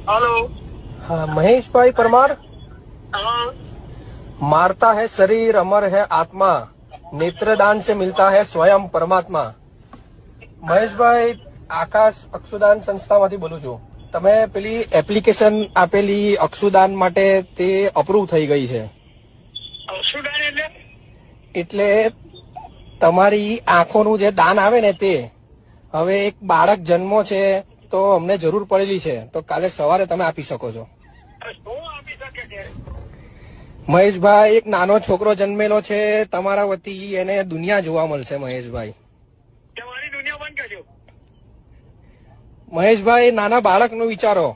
Hello. हाँ, महेश भाई परमार। हाँ। मारता है शरीर अमर है आत्मा, नेत्रदान से मिलता है स्वयं परमात्मा। મહેશભાઈ આકાશ અક્ષુદાન સંસ્થામાંથી બોલું છું। તમે પેલી એપ્લિકેશન આપેલી અક્ષુદાન માટે તે અપ્રૂવ થઈ ગઈ છે। અક્ષુદાન એટલે તમારી આંખોનું જે દાન આવે ને તે હવે એક બાળક જન્મો છે તો અમને જરૂર પડેલી છે, તો કાલે સવારે તમે આપી શકો છો। શું આપી શકે છે? મહેશભાઈ, એક નાનો છોકરો જન્મેલો છે તમારા વતી, એને દુનિયા જોવા મળશે। મહેશભાઈ, તમારી દુનિયા બંધ કરજો। મહેશભાઈ, નાના બાળકનું વિચારો।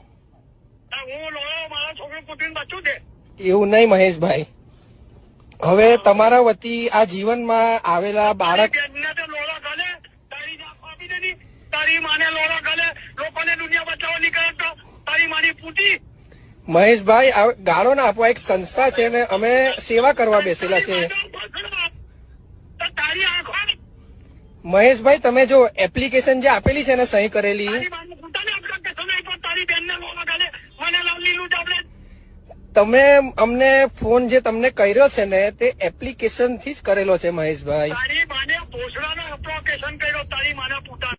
હું લોયો મારા છોકરો પુત્રીને બચ્ચું છે। એવું નહીં મહેશભાઈ, હવે તમારા વતી આ જીવનમાં આવેલા બાળક લોડા ખાલે તારી આપી દેની, તારી માને લોડા ખાલે લોકોને દુનિયા બચાવવા નીકળતો તારી માની પૂતી। મહેશભાઈ, ગાળો ના આપવા, એક સંસ્થા છે ને અમે સેવા કરવા બેસેલા છે। તારી આંખો મહેશભાઈ, તમે જો એપ્લિકેશન જે આપેલી છે ને સહી કરેલી, તારી બેનને લોડા ખાલે મને લીલું ચાપડે। તમે અમને ફોન જે તમને કર્યો છે ને તે એપ્લિકેશન થી જ કરેલો છે મહેશભાઈ। તારી માને ભોસડાનો એપ્લિકેશન કર્યો, તારી માના પૂતા।